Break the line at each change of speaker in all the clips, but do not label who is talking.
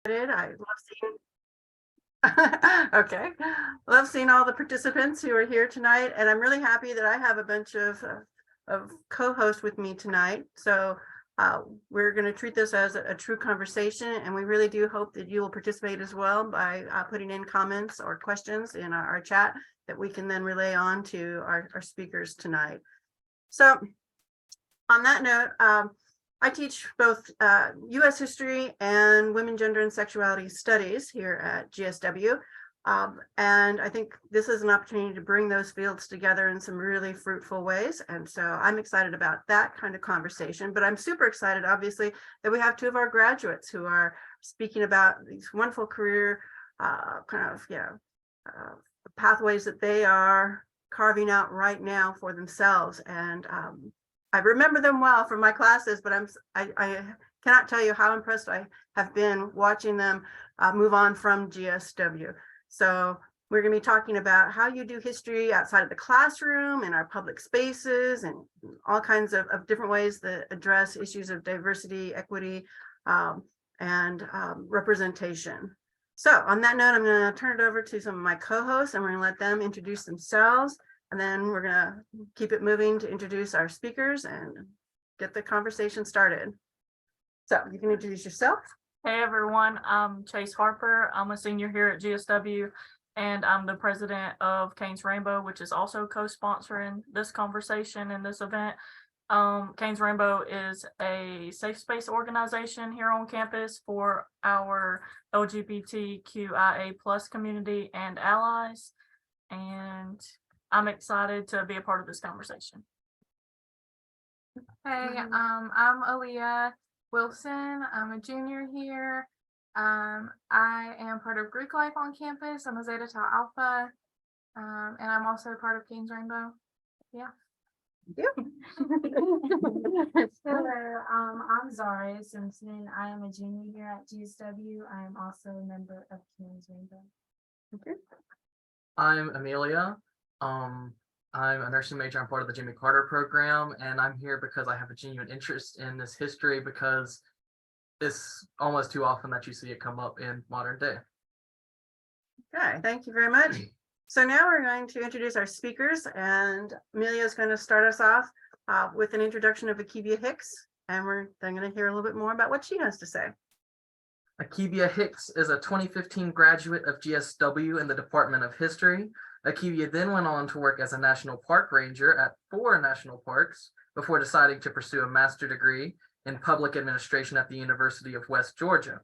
I love seeing okay. Love seeing all the participants who are here tonight, and I'm really happy that I have a bunch of co-hosts with me tonight. So we're going to treat this as a true conversation, and we really do hope that you will participate as well by putting in comments or questions in our chat that we can then relay on to our speakers tonight. So on that note, I teach both U.S. history and women, gender, and sexuality studies here at GSW. And I think this is an opportunity to bring those fields together in some really fruitful ways. And so I'm excited about that kind of conversation. But I'm super excited, obviously, that we have two of our graduates who are speaking about these wonderful career pathways that they are carving out right now for themselves. And I remember them well from my classes, but I cannot tell you how impressed I have been watching them move on from GSW. So we're going to be talking about how you do history outside of the classroom, in our public spaces, and all kinds of different ways that address issues of diversity, equity, and representation. So on that note, I'm going to turn it over to some of my co-hosts, and we're going to let them introduce themselves. And then we're going to keep it moving to introduce our speakers and get the conversation started. So you can introduce yourself.
Hey everyone, I'm Chase Harper. I'm a senior here at GSW, and I'm the president of Canes Rainbow, which is also co-sponsoring this conversation and this event. Canes Rainbow is a safe space organization here on campus for our LGBTQIA+ community and allies. And I'm excited to be a part of this conversation.
Hey, I'm Aaliyah Wilson. I'm a junior here. I am part of Greek life on campus. I'm a Zeta Tau Alpha, and I'm also part of Canes Rainbow. Yeah.
Hello, I'm Zara Simpson. I am a junior here at GSW. I am also a member of Canes Rainbow.
Okay.
I'm Amelia. I'm a nursing major. I'm part of the Jimmy Carter program, and I'm here because I have a genuine interest in this history because it's almost too often that you see it come up in modern day.
Okay, thank you very much. So now we're going to introduce our speakers, and Amelia is going to start us off with an introduction of Akiebia Hicks, and we're then going to hear a little bit more about what she has to say.
Akiebia Hicks is a 2015 graduate of GSW in the Department of History. Akiebia then went on to work as a national park ranger at 4 national parks before deciding to pursue a master's degree in public administration at the University of West Georgia.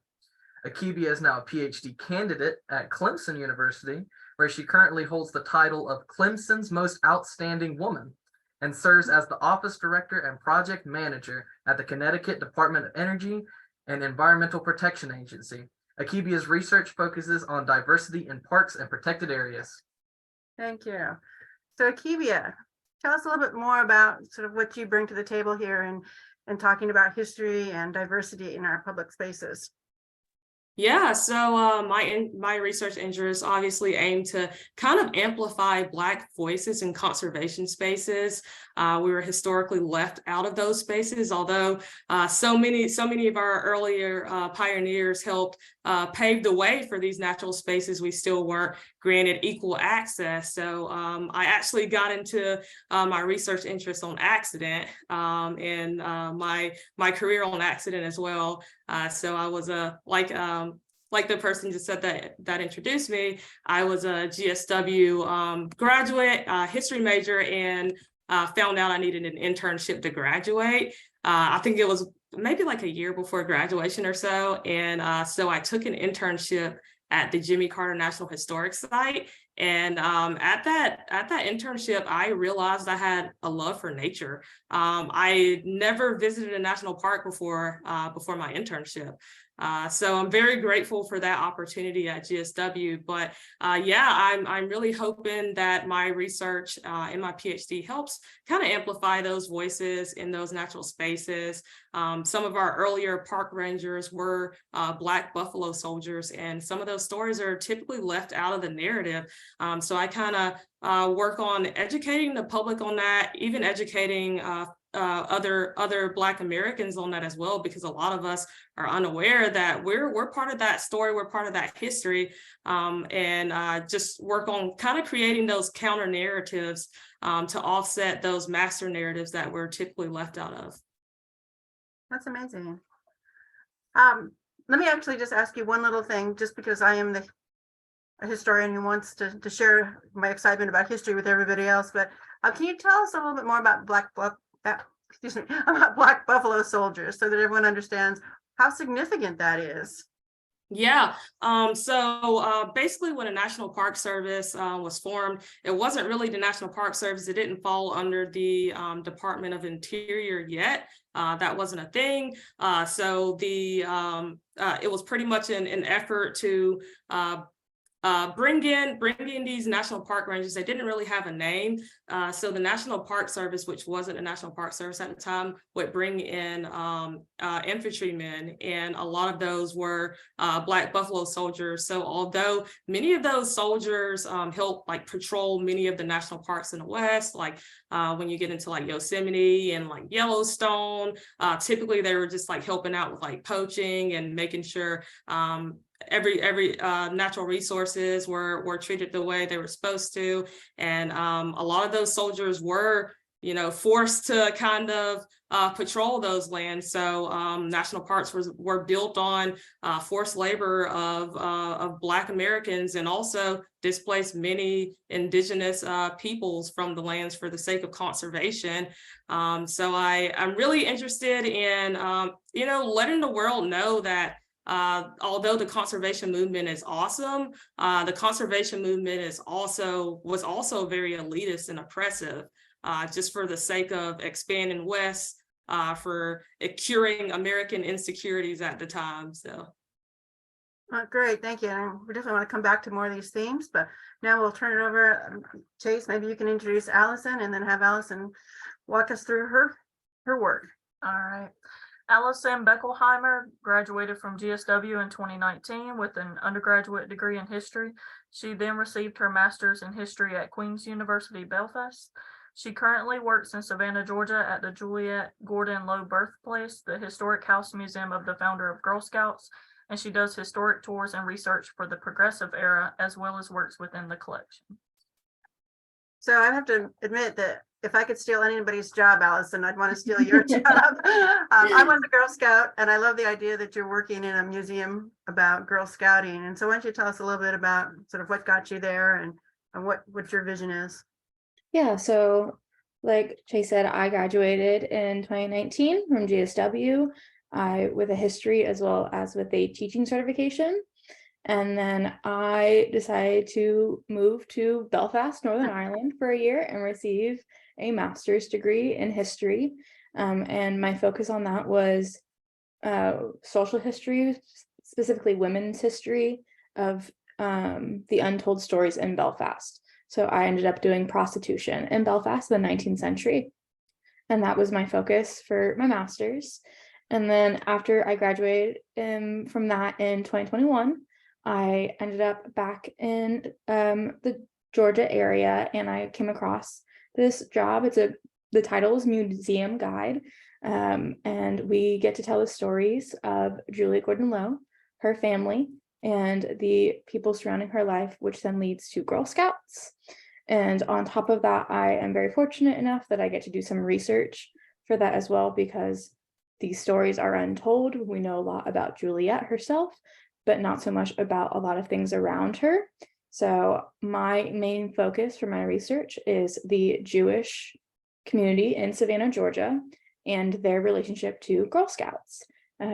Akiebia is now a PhD candidate at Clemson University, where she currently holds the title of Clemson's Most Outstanding Woman and serves as the office director and project manager at the Connecticut Department of Energy and Environmental Protection Agency. Akiebia's research focuses on diversity in parks and protected areas.
Thank you. So Akiebia, tell us a little bit more about sort of what you bring to the table here and talking about history and diversity in our public spaces.
Yeah, so my research interests obviously aim to kind of amplify Black voices in conservation spaces. We were historically left out of those spaces, although so many of our earlier pioneers helped pave the way for these natural spaces. We still weren't granted equal access. So I actually got into my research interest on accident and my career on accident as well. So I was like the person just said that introduced me, I was a GSW graduate, history major, and found out I needed an internship to graduate. I think it was maybe like a year before graduation or so. And so I took an internship at the Jimmy Carter National Historic Site. And at that internship, I realized I had a love for nature. I never visited a national park before my internship. So I'm very grateful for that opportunity at GSW. But yeah, I'm really hoping that my research and my PhD helps kind of amplify those voices in those natural spaces. Some of our earlier park rangers were Black Buffalo soldiers, and some of those stories are typically left out of the narrative. So I kind of work on educating the public on that, even educating other Black Americans on that as well, because a lot of us are unaware that we're part of that story, we're part of that history, and just work on kind of creating those counter narratives to offset those master narratives that we're typically left out of.
That's amazing. Let me actually just ask you one little thing, just because I am a historian who wants to share my excitement about history with everybody else. But can you tell us a little bit more about Black Buffalo Soldiers, so that everyone understands how significant that is?
Yeah. So basically, when the National Park Service was formed, it wasn't really the National Park Service. It didn't fall under the Department of Interior yet. That wasn't a thing. So it was pretty much an effort to bring in these national park rangers. They didn't really have a name. So the National Park Service, which wasn't a National Park Service at the time, would bring in infantrymen, and a lot of those were Black Buffalo Soldiers. So although many of those soldiers helped like patrol many of the national parks in the West, like when you get into like Yosemite and like Yellowstone, typically they were just like helping out with like poaching and making sure every natural resources were treated the way they were supposed to. And a lot of those soldiers were, forced to kind of patrol those lands. So national parks were built on forced labor of Black Americans, and also displaced many indigenous peoples from the lands for the sake of conservation. So I'm really interested in, letting the world know that although the conservation movement is awesome, the conservation movement was also very elitist and oppressive, just for the sake of expanding West, for curing American insecurities at the time. So.
Great, thank you. And we definitely want to come back to more of these themes, but now we'll turn it over. Chase, maybe you can introduce Alison, and then have Alison walk us through her work.
All right. Alison Beckelhymer graduated from GSW in 2019 with an undergraduate degree in history. She then received her master's in history at Clemson University, Belfast. She currently works in Savannah, Georgia at the Juliette Gordon Low Birthplace, the historic house museum of the founder of Girl Scouts, and she does historic tours and research for the progressive era, as well as works within the collection.
So I have to admit that if I could steal anybody's job, Alison, I'd want to steal your job. I was a Girl Scout, and I love the idea that you're working in a museum about Girl Scouting. And so why don't you tell us a little bit about sort of what got you there, and what your vision is?
Yeah, so like Chase said, I graduated in 2019 from GSW with a history as well as with a teaching certification. And then I decided to move to Belfast, Northern Ireland for a year and receive a master's degree in history. And my focus on that was social history, specifically women's history of the untold stories in Belfast. So I ended up doing prostitution in Belfast in the 19th century. And that was my focus for my master's. And then after I graduated from that in 2021, I ended up back in the Georgia area, and I came across this job. The title is Museum Guide, and we get to tell the stories of Juliette Gordon Low, her family, and the people surrounding her life, which then leads to Girl Scouts. And on top of that, I am very fortunate enough that I get to do some research for that as well, because these stories are untold. We know a lot about Juliette herself, but not so much about a lot of things around her. So my main focus for my research is the Jewish community in Savannah, Georgia, and their relationship to Girl Scouts,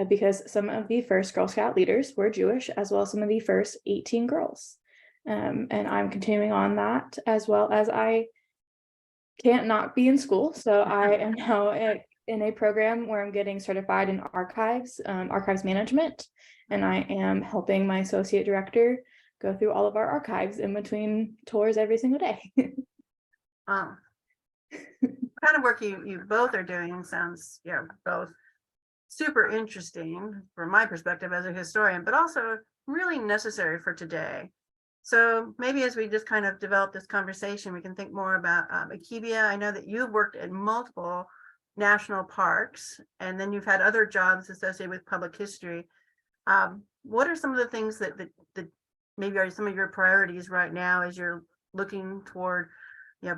because some of the first Girl Scout leaders were Jewish, as well as some of the first 18 girls. And I'm continuing on that, as well as I can't not be in school. So I am now in a program where I'm getting certified in archives management. And I am helping my associate director go through all of our archives in between tours every single day.
What kind of work you both are doing sounds, both super interesting from my perspective as a historian, but also really necessary for today. So maybe as we just kind of develop this conversation, we can think more about Akiebia. I know that you've worked at multiple national parks, and then you've had other jobs associated with public history. What are some of the things that maybe are some of your priorities right now as you're looking toward,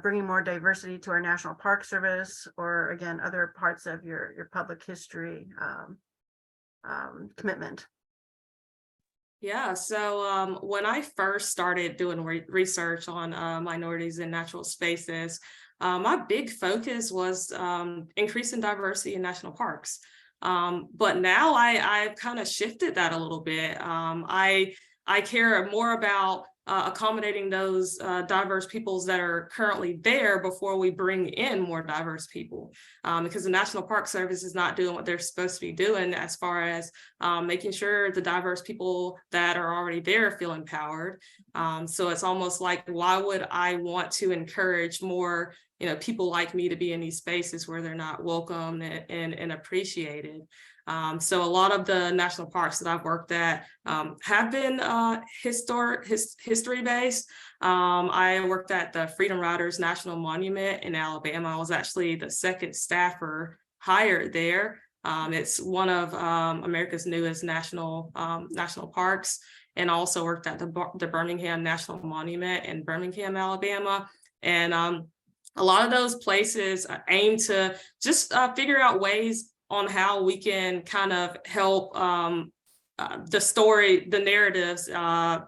bringing more diversity to our National Park Service, or again, other parts of your public history commitment?
Yeah, so when I first started doing research on minorities in natural spaces, my big focus was increasing diversity in national parks. But now I've kind of shifted that a little bit. I care more about accommodating those diverse peoples that are currently there before we bring in more diverse people, because the National Park Service is not doing what they're supposed to be doing as far as making sure the diverse people that are already there feel empowered. So it's almost like, why would I want to encourage more people like me to be in these spaces where they're not welcome and appreciated? So a lot of the national parks that I've worked at have been history based. I worked at the Freedom Riders National Monument in Alabama. I was actually the second staffer hired there. It's one of America's newest national parks, and also worked at the Birmingham National Monument in Birmingham, Alabama. And a lot of those places aim to just figure out ways on how we can kind of help the narratives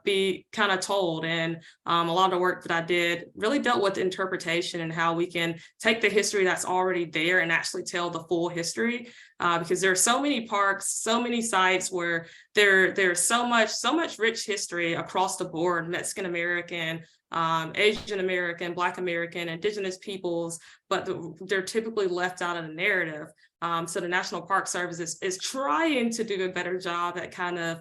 be kind of told. And a lot of the work that I did really dealt with interpretation and how we can take the history that's already there and actually tell the full history, because there are so many parks, so many sites where there's so much rich history across the board: Mexican American, Asian American, Black American, Indigenous peoples, but they're typically left out of the narrative. So the National Park Service is trying to do a better job at kind of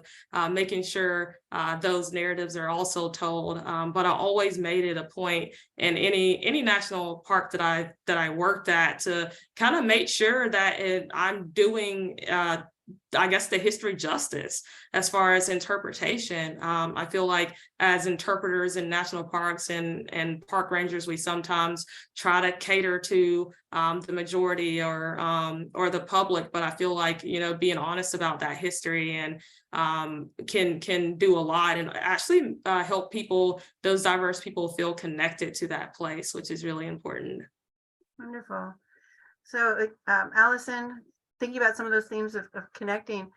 making sure those narratives are also told. But I always made it a point in any national park that I worked at to kind of make sure that I'm doing I guess the history justice as far as interpretation. I feel like as interpreters in national parks and park rangers, we sometimes try to cater to the majority or the public, but I feel like, being honest about that history and can do a lot and actually help those diverse people feel connected to that place, which is really important.
Wonderful. So Alison, thinking about some of those themes of connecting,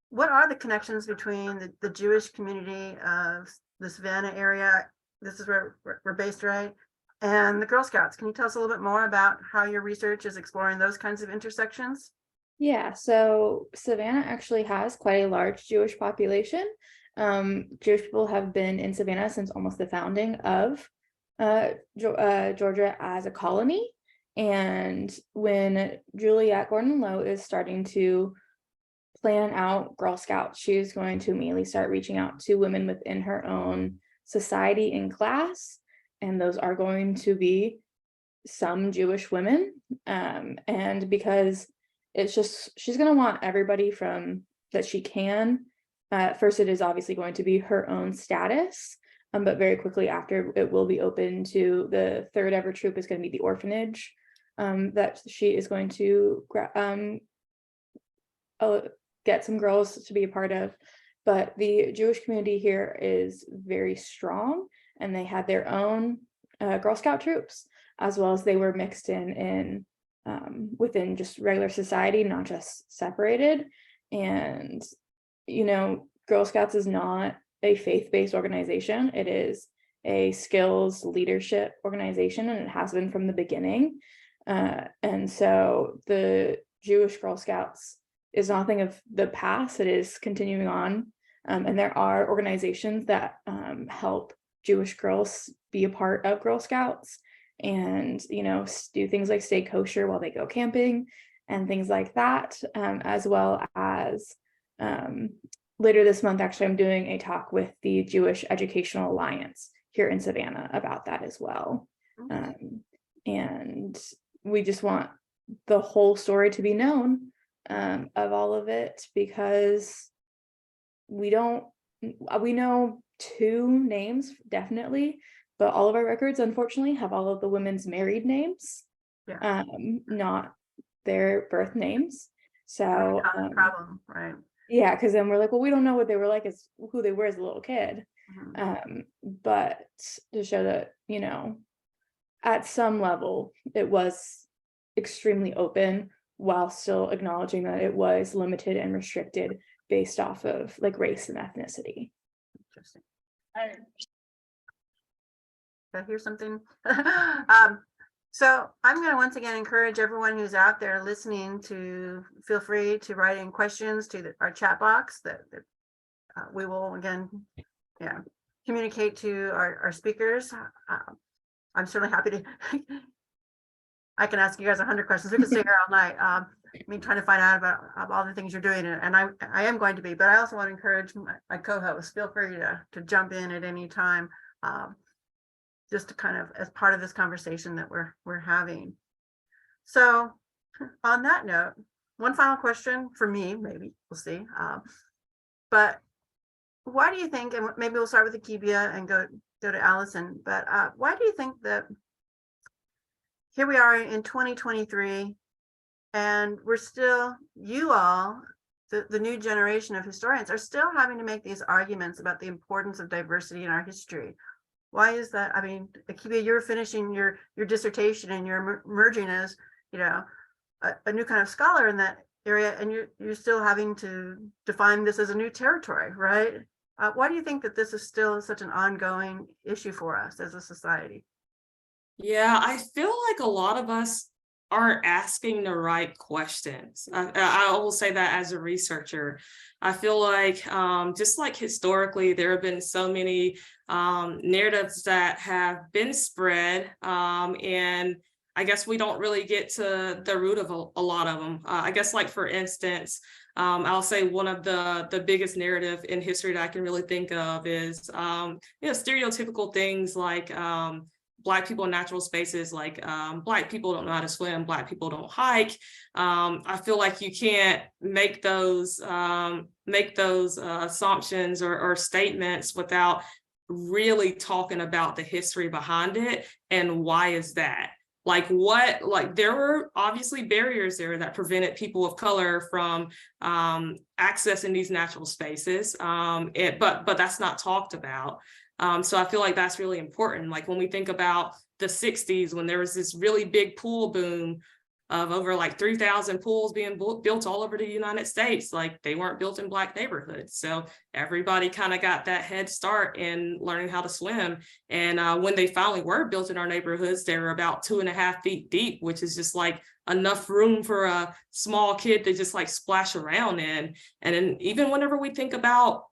what are the connections between the Jewish community of the Savannah area, this is where we're based, right, and the Girl Scouts? Can you tell us a little bit more about how your research is exploring those kinds of intersections?
Yeah, so Savannah actually has quite a large Jewish population. Jewish people have been in Savannah since almost the founding of Georgia as a colony. And when Juliette Gordon Low is starting to plan out Girl Scouts, she is going to immediately start reaching out to women within her own society and class. And those are going to be some Jewish women. And because it's just, she's going to want everybody from that she can. First, it is obviously going to be her own status. But very quickly after, it will be open to the third ever troop is going to be the orphanage. That she is going to get some girls to be a part of. But the Jewish community here is very strong, and they had their own Girl Scout troops, as well as they were mixed in within just regular society, not just separated. And Girl Scouts is not a faith-based organization. It is a skills leadership organization, and it has been from the beginning. And so the Jewish Girl Scouts is nothing of the past, it is continuing on. And there are organizations that help Jewish girls be a part of Girl Scouts and, do things like stay kosher while they go camping and things like that, as well as later this month, actually, I'm doing a talk with the Jewish Educational Alliance here in Savannah about that as well. And we just want the whole story to be known of all of it, because we know 2 names definitely, but all of our records unfortunately have all of the women's married names. not their birth names. So
Problem, right?
yeah, because then we're like, well, we don't know what they were like as who they were as a little kid.
Mhm.
But to show that, you know, at some level it was extremely open while still acknowledging that it was limited and restricted based off of like race and ethnicity.
Interesting. Did I hear something? So I'm going to once again encourage everyone who's out there listening to feel free to write in questions to our chat box that we will again, communicate to our speakers. I'm certainly happy to. I can ask you guys 100 questions. We can stay here all night. I mean, trying to find out about all the things you're doing, and I am going to be. But I also want to encourage my co-hosts. Feel free to jump in at any time. Just to kind of as part of this conversation that we're having. So on that note, one final question for me, maybe we'll see. But why do you think, and maybe we'll start with Akiebia and go to Alison, but why do you think that here we are in 2023 and we're still, you all, the new generation of historians are still having to make these arguments about the importance of diversity in our history? Why is that? I mean, Akiebia, you're finishing your dissertation and you're emerging as, you know, a new kind of scholar in that area, and you're still having to define this as a new territory, right? Why do you think that this is still such an ongoing issue for us as a society?
Yeah, I feel like a lot of us aren't asking the right questions. I will say that as a researcher. I feel like just like historically, there have been so many narratives that have been spread, and I guess we don't really get to the root of a lot of them. I guess, like, for instance, I'll say one of the biggest narrative in history that I can really think of is stereotypical things like Black people in natural spaces, like Black people don't know how to swim, Black people don't hike. I feel like you can't make those assumptions or statements without really talking about the history behind it and why is that. Like there were obviously barriers there that prevented people of color from accessing these natural spaces, but that's not talked about. So I feel like that's really important. Like when we think about the 60s, when there was this really big pool boom of over like 3,000 pools being built all over the United States, like they weren't built in Black neighborhoods. So everybody kind of got that head start in learning how to swim. And when they finally were built in our neighborhoods, they were about 2.5 feet deep, which is just like enough room for a small kid to just like splash around in. And then even whenever we think about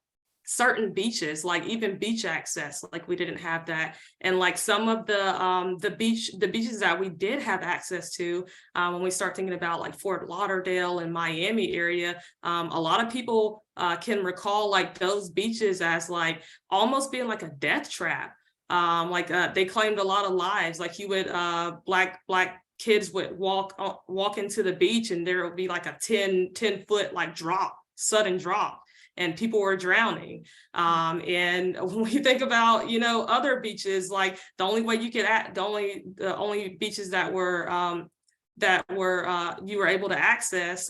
certain beaches, like even beach access, like we didn't have that. And like some of the beaches that we did have access to, when we start thinking about like Fort Lauderdale and Miami area, a lot of people can recall like those beaches as like almost being like a death trap. They claimed a lot of lives. Like you would black kids would walk into the beach and there would be like a 10 foot like sudden drop, and people were drowning. And when we think about, other beaches, like the only way you could the only beaches that were you were able to access,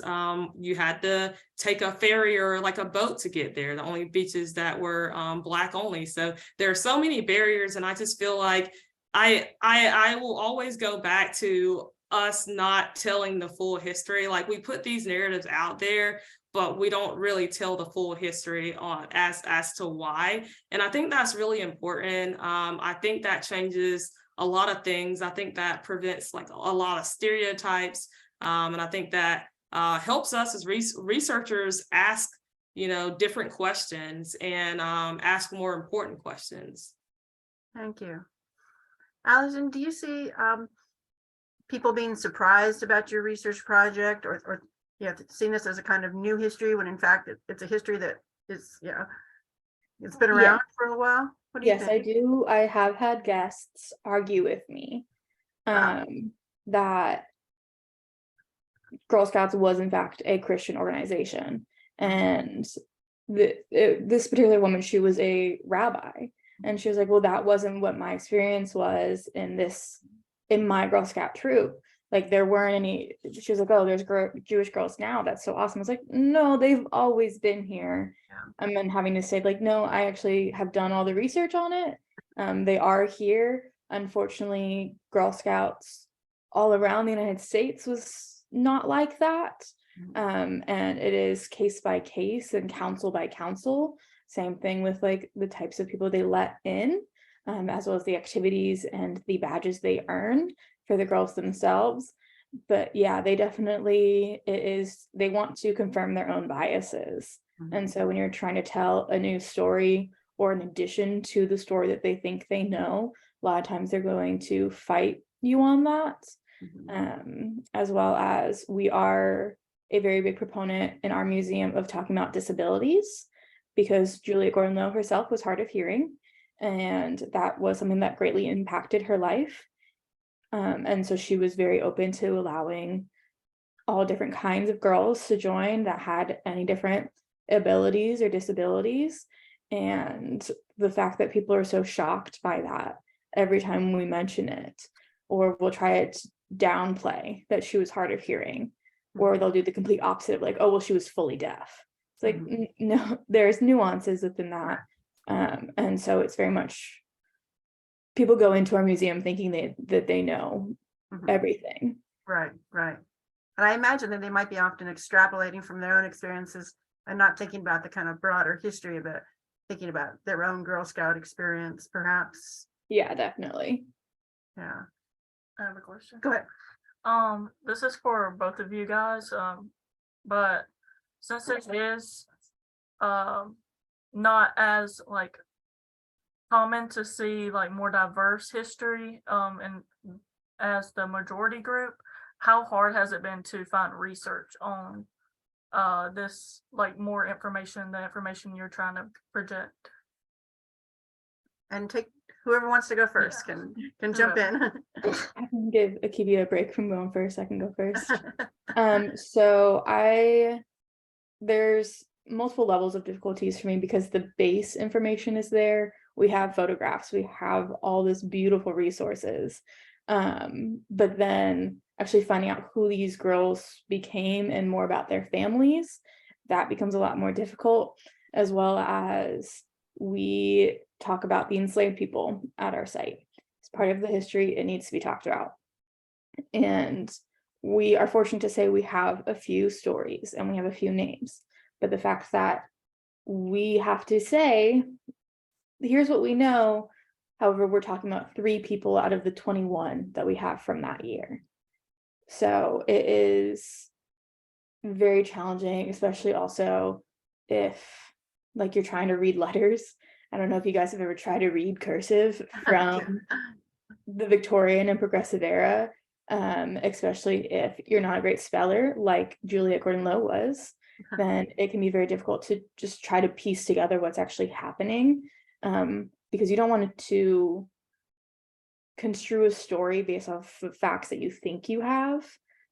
you had to take a ferry or like a boat to get there. The only beaches that were Black only. So there are so many barriers, and I just feel like I will always go back to us not telling the full history. Like we put these narratives out there, but we don't really tell the full history on as to why. And I think that's really important. I think that changes a lot of things. I think that prevents like a lot of stereotypes. And I think that helps us as researchers ask, different questions and ask more important questions.
Thank you. Alison, do you see people being surprised about your research project, or seen this as a kind of new history when in fact it's a history that is, it's been around for a while? What do you think?
Yes, I do. I have had guests argue with me that Girl Scouts was in fact a Christian organization. And this particular woman, she was a rabbi, and she was like, well, that wasn't what my experience was in my Girl Scout troop. like there weren't any. She was like, oh, there's Jewish girls now, that's so awesome. I was like, no, they've always been here.
Yeah.
And then having to say like, no, I actually have done all the research on it. They are here. Unfortunately, Girl Scouts all around the United States was not like that. And it is case by case and council by council. Same thing with like the types of people they let in, as well as the activities and the badges they earn for the girls themselves. But yeah, they definitely, they want to confirm their own biases. And so when you're trying to tell a new story or an addition to the story that they think they know, a lot of times they're going to fight you on that. As well as we are a very big proponent in our museum of talking about disabilities, because Juliette Gordon Low herself was hard of hearing, and that was something that greatly impacted her life. And so she was very open to allowing all different kinds of girls to join that had any different abilities or disabilities. And the fact that people are so shocked by that every time we mention it, or we'll try to downplay that she was hard of hearing, or they'll do the complete opposite of like, oh, well, she was fully deaf. It's like, no, there's nuances within that. And so it's very much, people go into our museum thinking that they know everything.
Right. And I imagine that they might be often extrapolating from their own experiences and not thinking about the kind of broader history of it, thinking about their own Girl Scout experience, perhaps.
Yeah, definitely.
Yeah.
I have a question.
Go ahead.
This is for both of you guys. But since it is not as like common to see like more diverse history and as the majority group, how hard has it been to find research on this, like more information, the information you're trying to project?
And take whoever wants to go first can jump in.
I can give Akiebia a break from going first. I can go first. So there's multiple levels of difficulties for me because the base information is there. We have photographs, we have all this beautiful resources. But then actually finding out who these girls became and more about their families, that becomes a lot more difficult, as well as we talk about the enslaved people at our site. It's part of the history, it needs to be talked about. And we are fortunate to say we have a few stories and we have a few names, but the fact that we have to say, here's what we know. However, we're talking about 3 people out of the 21 that we have from that year. So it is very challenging, especially also if like you're trying to read letters. I don't know if you guys have ever tried to read cursive from the Victorian and Progressive era, especially if you're not a great speller like Juliette Gordon Low was, then it can be very difficult to just try to piece together what's actually happening, because you don't want to construe a story based off of facts that you think you have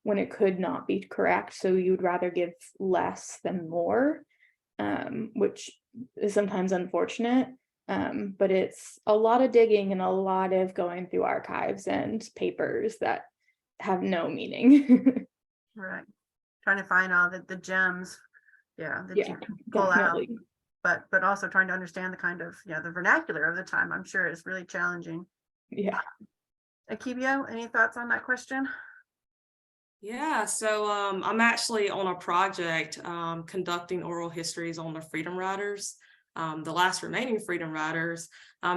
when it could not be correct. So you'd rather give less than more, which is sometimes unfortunate, but it's a lot of digging and a lot of going through archives and papers that have no meaning.
Right. Trying to find all the gems, that you can pull
definitely.
out, but also trying to understand the kind of, the vernacular of the time, I'm sure is really challenging.
Yeah.
Akiebia, any thoughts on that question?
Yeah, so I'm actually on a project conducting oral histories on the Freedom Riders, the last remaining Freedom Riders.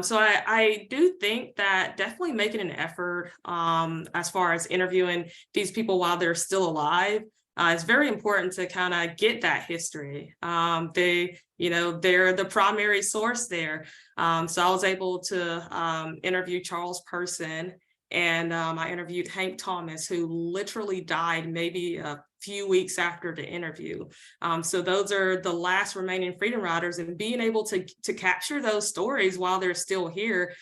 So I do think that definitely making an effort as far as interviewing these people while they're still alive is very important to kind of get that history. They're the primary source there. So I was able to interview Charles Person. And I interviewed Hank Thomas, who literally died maybe a few weeks after the interview. So those are the last remaining Freedom Riders, and being able to capture those stories while they're still here,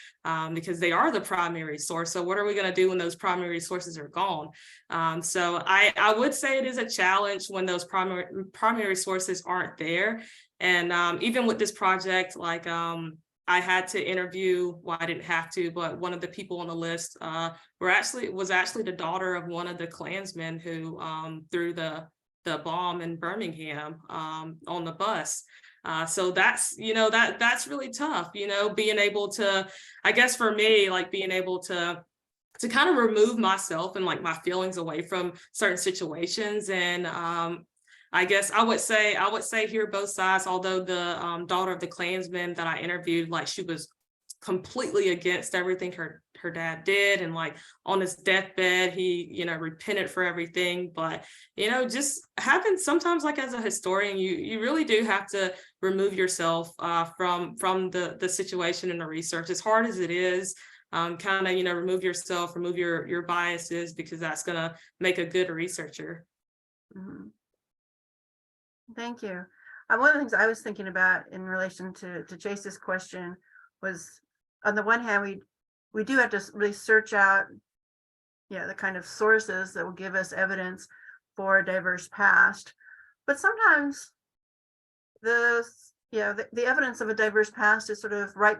because they are the primary source. So what are we going to do when those primary sources are gone? So I would say it is a challenge when those primary sources aren't there. And even with this project, like I had to interview, well, I didn't have to, but one of the people on the list was actually the daughter of one of the Klansmen who threw the bomb in Birmingham on the bus. So that's, that's really tough, being able to, I guess for me, like being able to kind of remove myself and like my feelings away from certain situations. And I guess I would say here both sides, although the daughter of the Klansman that I interviewed, like she was completely against everything her dad did, and like on his deathbed he repented for everything. But just having sometimes, like as a historian, you really do have to remove yourself from the situation and the research, as hard as it is. Kind of remove yourself, remove your biases, because that's going to make a good researcher.
Mhm. Thank you. One of the things I was thinking about in relation to Chase's question was, on the one hand, we do have to really search out, the kind of sources that will give us evidence for a diverse past. But sometimes the evidence of a diverse past is sort of right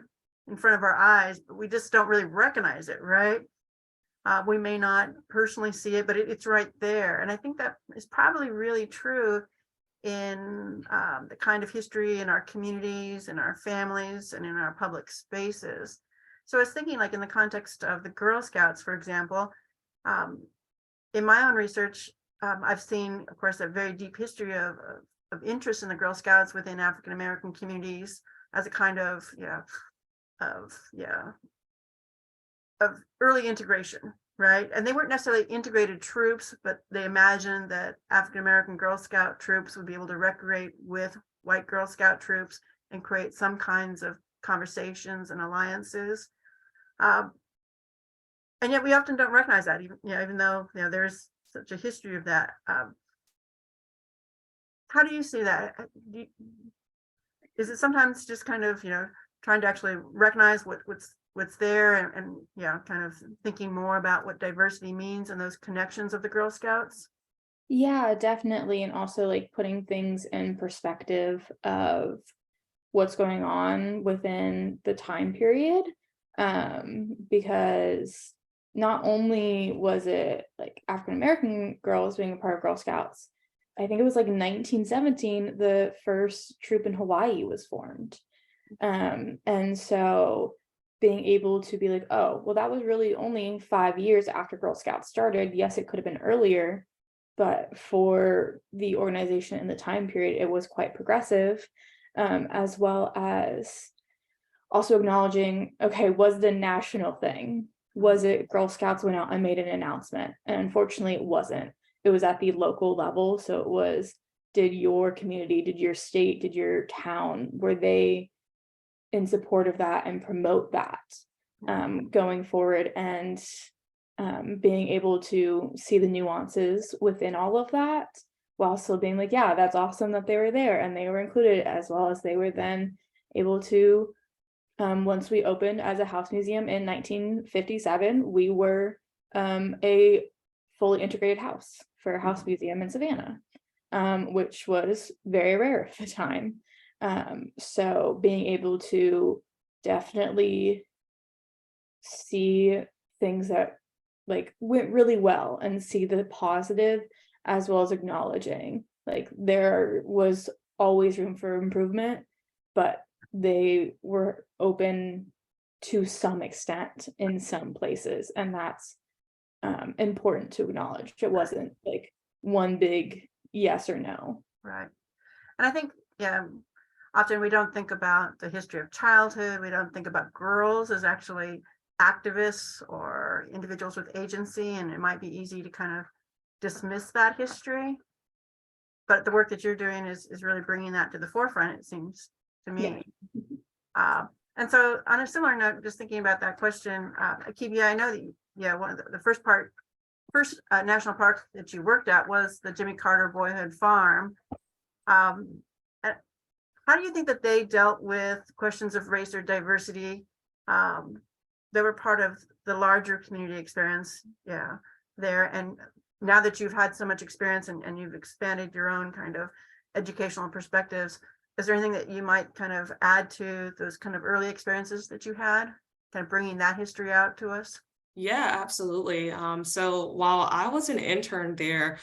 in front of our eyes, but we just don't really recognize it, right? We may not personally see it, but it's right there. And I think that is probably really true in the kind of history in our communities, in our families, and in our public spaces. So I was thinking, like in the context of the Girl Scouts, for example, in my own research, I've seen, of course, a very deep history of interest in the Girl Scouts within African American communities as a kind of early integration, right? And they weren't necessarily integrated troops, but they imagined that African American Girl Scout troops would be able to recreate with white Girl Scout troops and create some kinds of conversations and alliances. And yet we often don't recognize that, even though there's such a history of that. How do you see that? Is it sometimes just kind of trying to actually recognize what's there, and kind of thinking more about what diversity means and those connections of the Girl Scouts?
Yeah, definitely. And also like putting things in perspective of what's going on within the time period. Because not only was it like African American girls being a part of Girl Scouts, I think it was like 1917, the first troop in Hawaii was formed. And so being able to be like, oh, well, that was really only 5 years after Girl Scouts started. Yes, it could have been earlier, but for the organization in the time period, it was quite progressive, as well as also acknowledging, okay, was it a national thing? Was it Girl Scouts went out and made an announcement? And unfortunately, it wasn't. It was at the local level. So it was, did your community, did your state, did your town, were they in support of that and promote that going forward? And being able to see the nuances within all of that, while still being like, yeah, that's awesome that they were there and they were included, as well as they were then able to, once we opened as a house museum in 1957, we were a fully integrated house for a house museum in Savannah, which was very rare at the time. So being able to definitely see things that like went really well and see the positive, as well as acknowledging like there was always room for improvement, but they were open to some extent in some places, and that's important to acknowledge. It wasn't like one big yes or no.
Right. And I think, often we don't think about the history of childhood. We don't think about girls as actually activists or individuals with agency, and it might be easy to kind of dismiss that history. But the work that you're doing is really bringing that to the forefront, it seems to me. Yeah. And so on a similar note, just thinking about that question, Akiebia, I know that one of the first national park that you worked at was the Jimmy Carter Boyhood Farm. How do you think that they dealt with questions of race or diversity that were part of the larger community experience there? And now that you've had so much experience and you've expanded your own kind of educational perspectives, is there anything that you might kind of add to those kind of early experiences that you had, kind of bringing that history out to us?
Yeah, absolutely. So while I was an intern there,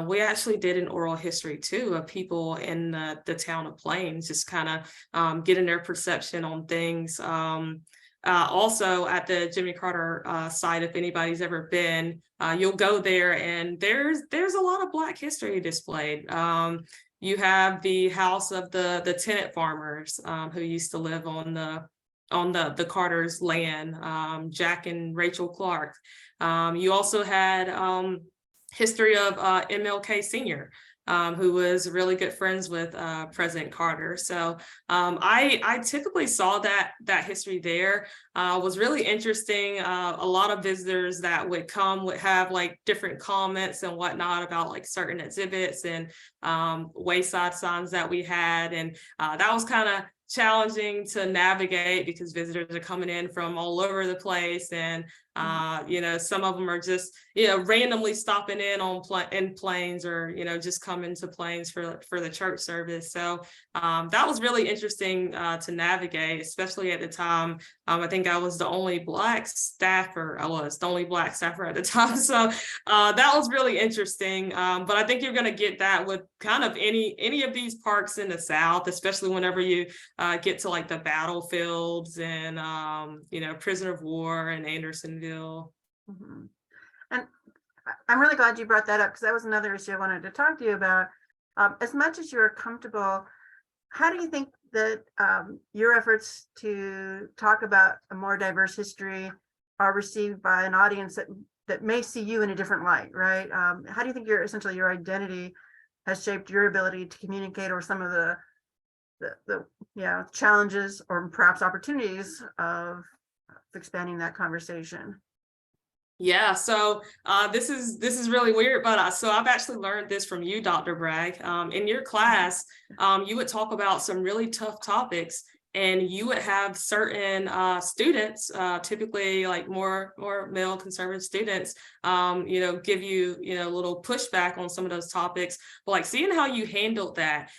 we actually did an oral history too of people in the town of Plains, just kind of getting their perception on things. Also at the Jimmy Carter site, if anybody's ever been, you'll go there and there's a lot of Black history displayed. You have the house of the tenant farmers who used to live on the Carter's land, Jack and Rachel Clark. You also had history of MLK Sr., who was really good friends with President Carter. So I typically saw that history there. Was really interesting. A lot of visitors that would come would have like different comments and whatnot about like certain exhibits and wayside signs that we had. And that was kind of challenging to navigate because visitors are coming in from all over the place, and some of them are just randomly stopping in on in Plains, or just coming to Plains for the church service. So that was really interesting to navigate, especially at the time. I think I was the only Black staffer. I was the only Black staffer at the time, so that was really interesting. But I think you're going to get that with kind of any of these parks in the South, especially whenever you get to like the battlefields and prisoner of war and Andersonville.
Mm-hmm. And I'm really glad you brought that up, because that was another issue I wanted to talk to you about. As much as you're comfortable, how do you think that your efforts to talk about a more diverse history are received by an audience that may see you in a different light, right? How do you think essentially your identity has shaped your ability to communicate, or some of the challenges or perhaps opportunities of expanding that conversation?
Yeah, so this is really weird, but so I've actually learned this from you, Dr. Bragg. In your class, you would talk about some really tough topics, and you would have certain students, typically like more male conservative students, give you a little pushback on some of those topics. But like seeing how you handled that,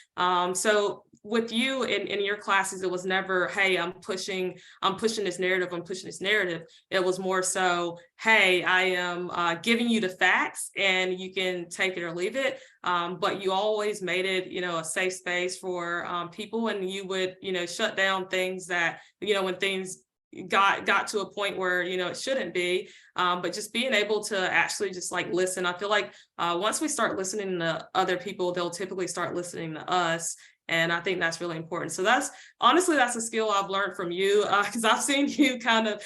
so with you in your classes, it was never, hey, I'm pushing this narrative. It was more so, hey, I am giving you the facts and you can take it or leave it. But you always made it, a safe space for people, and you would, shut down things that, when things got to a point where, it shouldn't be. But just being able to actually just like listen. I feel like once we start listening to other people, they'll typically start listening to us. And I think that's really important. So that's a skill I've learned from you, because I've seen you kind of,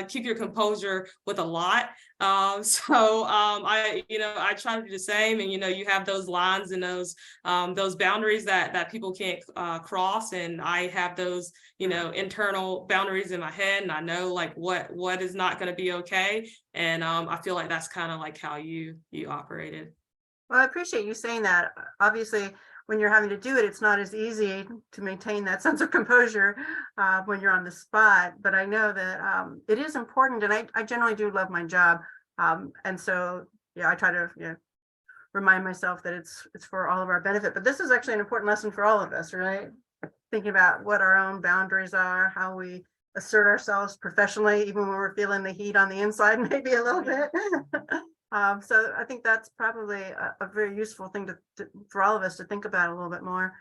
keep your composure with a lot. I try to do the same. And, you have those lines and those boundaries that people can't cross. And I have those, internal boundaries in my head. And I know like what is not going to be okay. And I feel like that's kind of like how you operated.
Well, I appreciate you saying that. Obviously, when you're having to do it, it's not as easy to maintain that sense of composure when you're on the spot. But I know that it is important, and I generally do love my job. And so, I try to remind myself that it's for all of our benefit. But this is actually an important lesson for all of us, right? Thinking about what our own boundaries are, how we assert ourselves professionally, even when we're feeling the heat on the inside, maybe a little bit. So I think that's probably a very useful thing for all of us to think about a little bit more.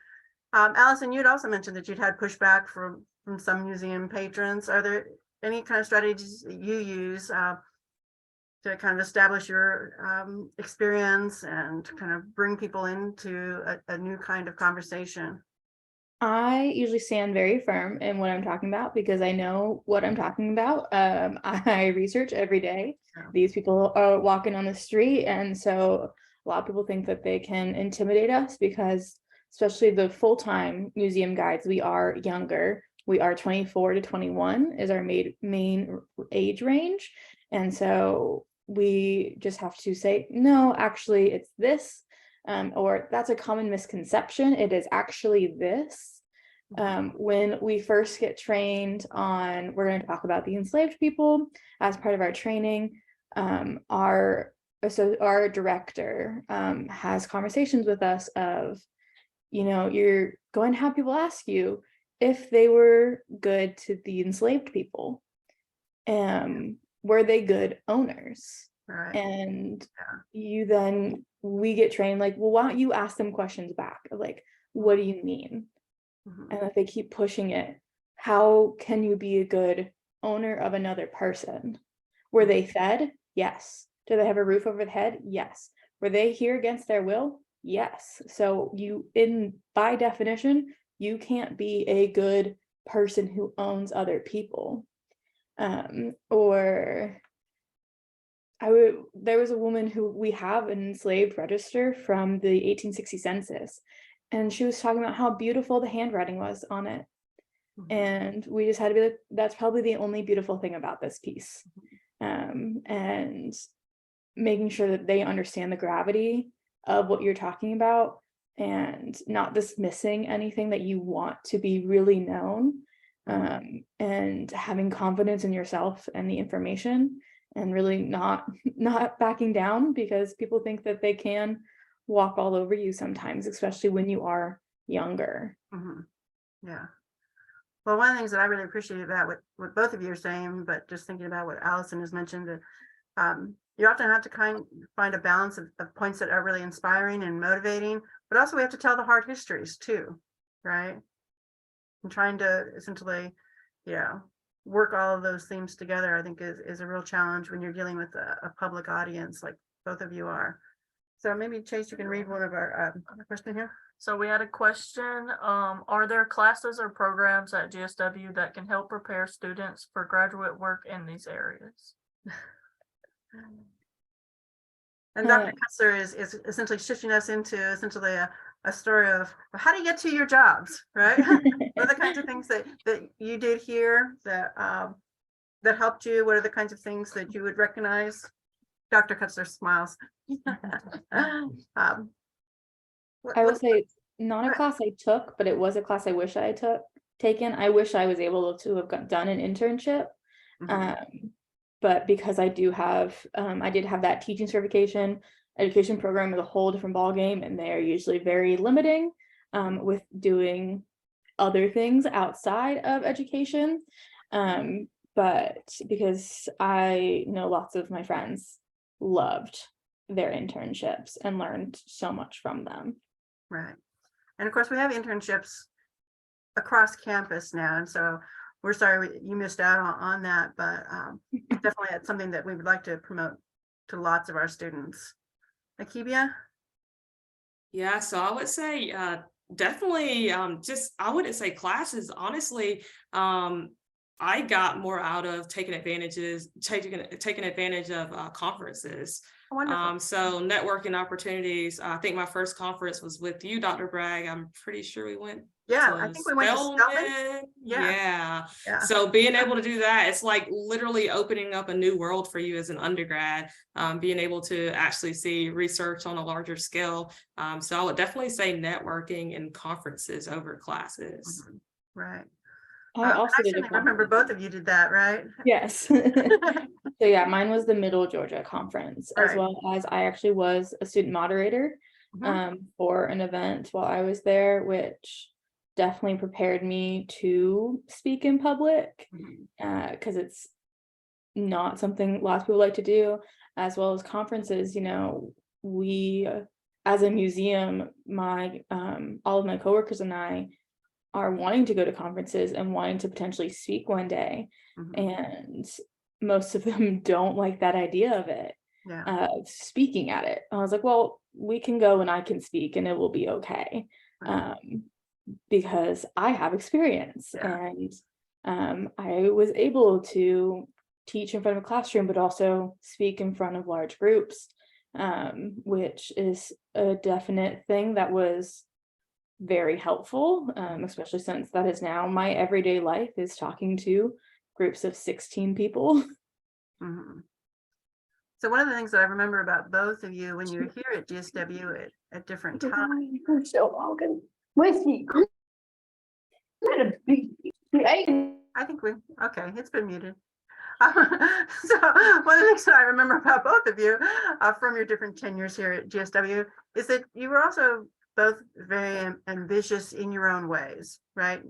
Alison, you'd also mentioned that you'd had pushback from some museum patrons. Are there any kind of strategies that you use to kind of establish your experience and kind of bring people into a new kind of conversation?
I usually stand very firm in what I'm talking about because I know what I'm talking about. I research every day. These people are walking on the street, and so a lot of people think that they can intimidate us because, especially the full-time museum guides, we are younger. We are 24 to 21 is our main age range. And so we just have to say, no, actually it's this. Or that's a common misconception. It is actually this. When we first get trained on, we're going to talk about the enslaved people as part of our training. Our director has conversations with us of, you're going to have people ask you if they were good to the enslaved people. Were they good owners?
Right.
And we get trained like, well, why don't you ask them questions back? Like, what do you mean?
Mhm.
And if they keep pushing it, how can you be a good owner of another person? Were they fed? Yes. Do they have a roof over their head? Yes. Were they here against their will? Yes. So by definition, you can't be a good person who owns other people. There was a woman who we have an enslaved register from the 1860 census, and she was talking about how beautiful the handwriting was on it.
Mhm.
And we just had to be like, that's probably the only beautiful thing about this piece. And making sure that they understand the gravity of what you're talking about and not dismissing anything that you want to be really known, and having confidence in yourself and the information, and really not backing down, because people think that they can walk all over you sometimes, especially when you are younger.
Mhm. Yeah. Well, one of the things that I really appreciate about what both of you are saying, but just thinking about what Alison has mentioned, you often have to find a balance of points that are really inspiring and motivating, but also we have to tell the hard histories too, right? And trying to essentially, work all of those themes together, I think is a real challenge when you're dealing with a public audience like both of you are. So maybe Chase, you can read one of our question here.
So we had a question, are there classes or programs at GSW that can help prepare students for graduate work in these areas?
And Dr. Kessler is essentially shifting us into essentially a story of how do you get to your jobs, right? What are the kinds of things that you did here that helped you? What are the kinds of things that you would recognize? Dr. Kessler smiles.
I will say it's not a class I took, but it was a class I wish I had taken. I wish I was able to have done an internship. But because I did have that teaching certification, education program is a whole different ballgame, and they're usually very limiting with doing other things outside of education. But because I know lots of my friends loved their internships and learned so much from them.
Right. And of course, we have internships across campus now. And so we're sorry you missed out on that, but definitely it's something that we would like to promote to lots of our students. Akiebia?
Yeah, so I would say definitely I wouldn't say classes, honestly. I got more out of taking advantage of conferences.
Wonderful.
So networking opportunities. I think my first conference was with you, Dr. Bragg. I'm pretty sure we went.
Yeah, I think we went to Spelman.
Yeah. So being able to do that, it's like literally opening up a new world for you as an undergrad, being able to actually see research on a larger scale. So I would definitely say networking and conferences over classes.
Right.
I also did
remember both of you did that, right?
Yes. So yeah, mine was the Middle Georgia Conference, as well as I actually was a student moderator for an event while I was there, which definitely prepared me to speak in public, because it's not something lots of people like to do, as well as conferences. We, as a museum, all of my coworkers and I are wanting to go to conferences and wanting to potentially speak one day, and most of them don't like that idea of it, speaking at it. I was like, well, we can go and I can speak and it will be okay, because I have experience, and I was able to teach in front of a classroom, but also speak in front of large groups, which is a definite thing that was very helpful, especially since that is now my everyday life, is talking to groups of 16 people.
So one of the things that I remember about both of you when you were here at GSW at different times. I think it's been muted. So one of the things that I remember about both of you from your different tenures here at GSW is that you were also both very ambitious in your own ways, right?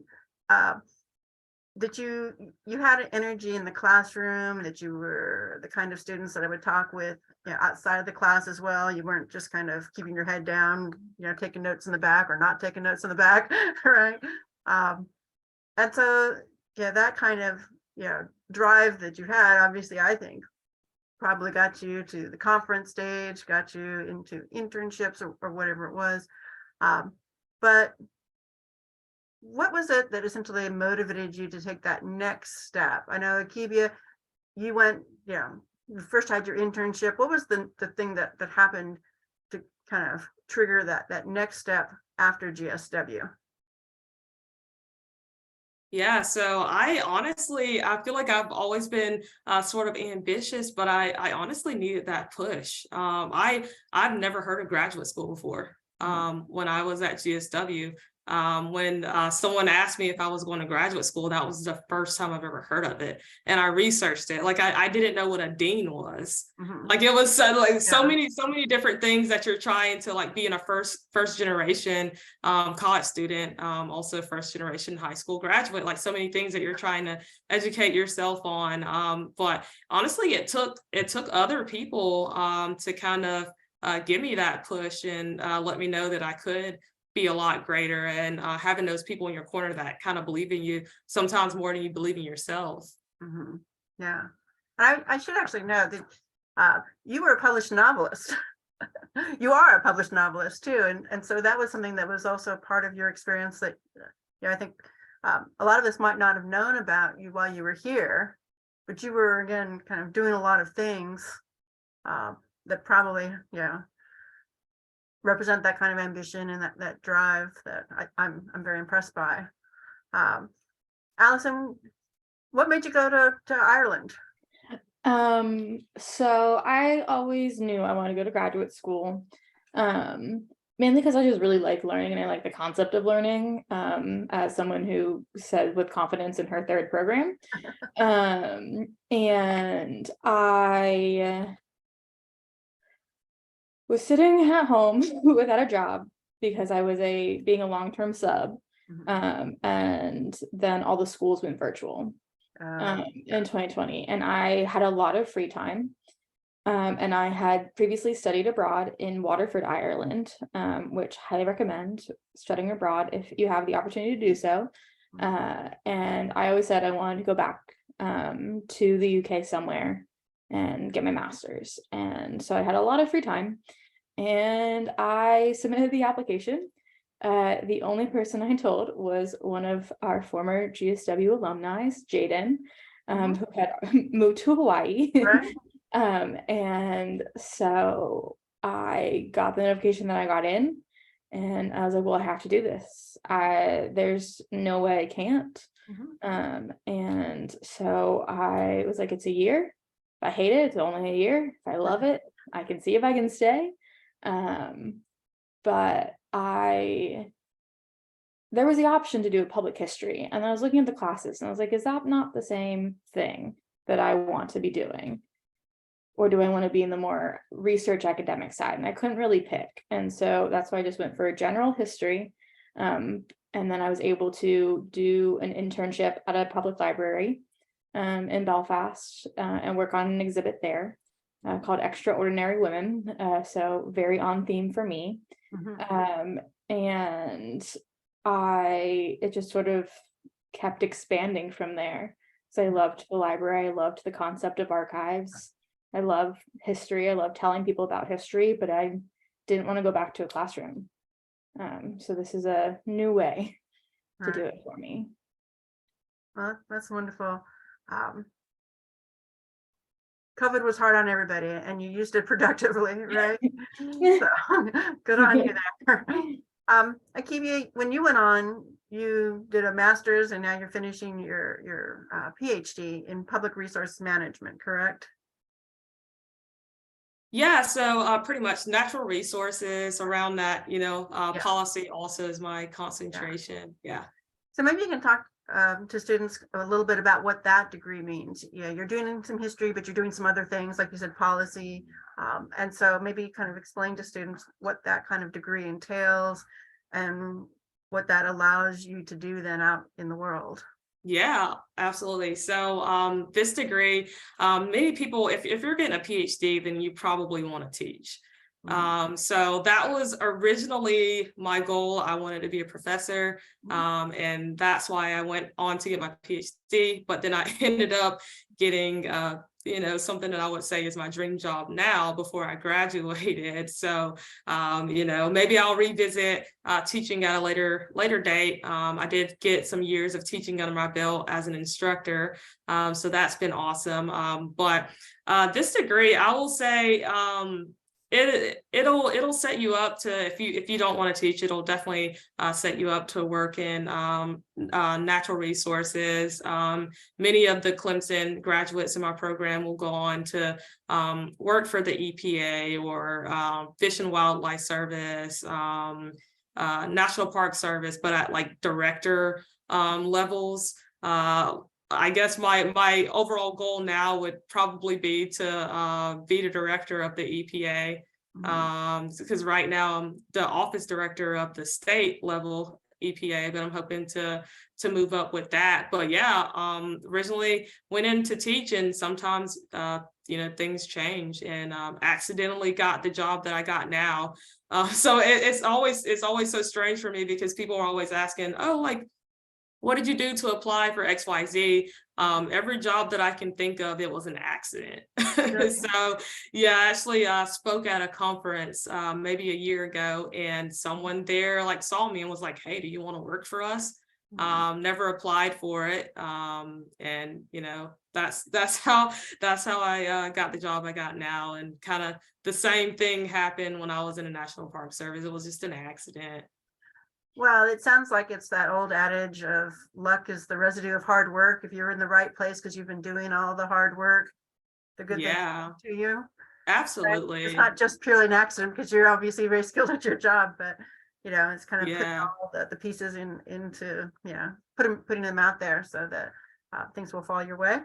Did you had an energy in the classroom, that you were the kind of students that I would talk with, you know, outside of the class as well? You weren't just kind of keeping your head down, you know, taking notes in the back or not taking notes in the back, right? And so, yeah, that kind of, you know, drive that you had, obviously, I think probably got you to the conference stage, got you into internships or whatever it was. But what was it that essentially motivated you to take that next step? I know, Akiebia, you went, you know, you first had your internship. What was the thing that happened to kind of trigger that next step after GSW?
Yeah, so I feel like I've always been sort of ambitious, but I honestly needed that push. I've never heard of graduate school before. When I was at GSW, when someone asked me if I was going to graduate school, that was the first time I've ever heard of it, and I researched it. Like I didn't know what a dean was. Like it was so many different things that you're trying to like be in a first generation college student, also first generation high school graduate, like so many things that you're trying to educate yourself on. But honestly, it took other people to kind of give me that push and let me know that I could be a lot greater, and having those people in your corner that kind of believe in you sometimes more than you believe in yourself.
Yeah, I should actually know that you were a published novelist. You are a published novelist too, and so that was something that was also part of your experience that, yeah, I think a lot of us might not have known about you while you were here, but you were, again, kind of doing a lot of things that probably, yeah, represent that kind of ambition and that drive that I'm very impressed by. Alison, what made you go to Ireland?
So I always knew I wanted to go to graduate school, mainly because I just really like learning and I like the concept of learning, as someone who said with confidence in her third program. And I was sitting at home without a job because I was being a long-term sub. And then all the schools went virtual in 2020, and I had a lot of free time. And I had previously studied abroad in Waterford, Ireland, which I highly recommend studying abroad if you have the opportunity to do so. And I always said I wanted to go back to the UK somewhere and get my master's. And so I had a lot of free time and I submitted the application. The only person I told was one of our former GSW alumni, Jaden, who had moved to Hawaii.
Right.
And so I got the notification that I got in, and I was like, well, I have to do this. There's no way I can't. And so I was like, it's a year. If I hate it, it's only a year. If I love it, I can see if I can stay. But there was the option to do public history, and I was looking at the classes and I was like, is that not the same thing that I want to be doing? Or do I want to be in the more research academic side? And I couldn't really pick. And so that's why I just went for general history. And then I was able to do an internship at a public library in Belfast and work on an exhibit there called Extraordinary Women. So very on theme for me. And it just sort of kept expanding from there. So I loved the library. I loved the concept of archives. I love history. I love telling people about history, but I didn't want to go back to a classroom. So this is a new way to do it for me.
Well, that's wonderful. COVID was hard on everybody, and you used it productively, right? So good on you there. Akiebia, when you went on, you did a master's, and now you're finishing your PhD in public resource management, correct?
Yeah, so pretty much natural resources around that, policy also is my concentration. Yeah.
So maybe you can talk to students a little bit about what that degree means. Yeah, you're doing some history, but you're doing some other things, like you said, policy. And so maybe kind of explain to students what that kind of degree entails and what that allows you to do then out in the world.
Yeah, absolutely. So this degree, many people, if you're getting a PhD, then you probably want to teach. So that was originally my goal. I wanted to be a professor, and that's why I went on to get my PhD. But then I ended up getting, something that I would say is my dream job now before I graduated. So, maybe I'll revisit teaching at a later date. I did get some years of teaching under my belt as an instructor, so that's been awesome. But this degree, I will say, it'll set you up to, if you don't want to teach, it'll definitely set you up to work in natural resources. Many of the Clemson graduates in my program will go on to work for the EPA or Fish and Wildlife Service, National Park Service, but at like director levels. I guess my overall goal now would probably be to be the director of the EPA, because right now I'm the office director of the state level EPA, but I'm hoping to move up with that. But yeah, originally went into teaching. Sometimes things change, and accidentally got the job that I got now. So it's always so strange for me, because people are always asking, oh, like, what did you do to apply for XYZ? Every job that I can think of, it was an accident. So yeah, I actually spoke at a conference maybe a year ago, and someone there like saw me and was like, hey, do you want to work for us? Never applied for it. And that's how I got the job I got now. And kind of the same thing happened when I was in the National Park Service. It was just an accident.
Well, it sounds like it's that old adage of luck is the residue of hard work. If you're in the right place because you've been doing all the hard work, the good things happen to you.
Absolutely.
It's not just purely an accident, because you're obviously very skilled at your job, but it's kind of putting all the pieces into putting them out there so that things will fall your way.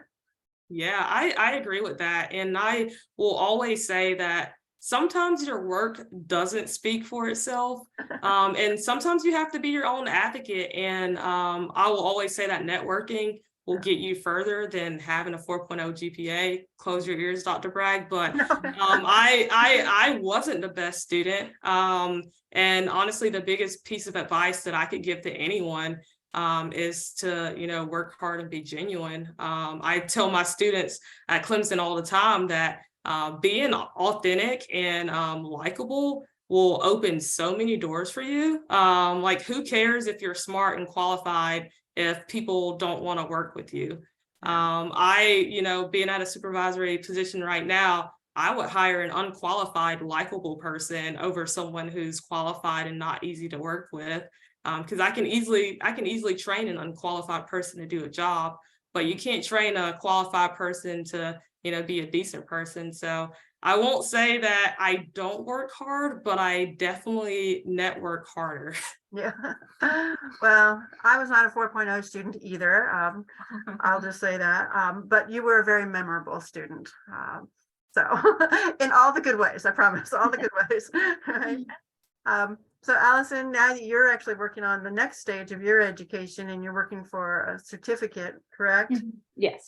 Yeah, I agree with that. And I will always say that sometimes your work doesn't speak for itself. And sometimes you have to be your own advocate. And I will always say that networking will get you further than having a 4.0 GPA. Close your ears, Dr. Bragg. But I wasn't the best student. And honestly, the biggest piece of advice that I could give to anyone is to, work hard and be genuine. I tell my students at Clemson all the time that being authentic and likable will open so many doors for you. Like, who cares if you're smart and qualified if people don't want to work with you? Being at a supervisory position right now, I would hire an unqualified, likable person over someone who's qualified and not easy to work with. Because I can easily train an unqualified person to do a job, but you can't train a qualified person to be a decent person. So I won't say that I don't work hard, but I definitely network harder.
Yeah. Well, I was not a 4.0 student either. I'll just say that. But you were a very memorable student. So in all the good ways, I promise, all the good ways. Right? So Alison, now that you're actually working on the next stage of your education and you're working for a certificate, correct?
Yes.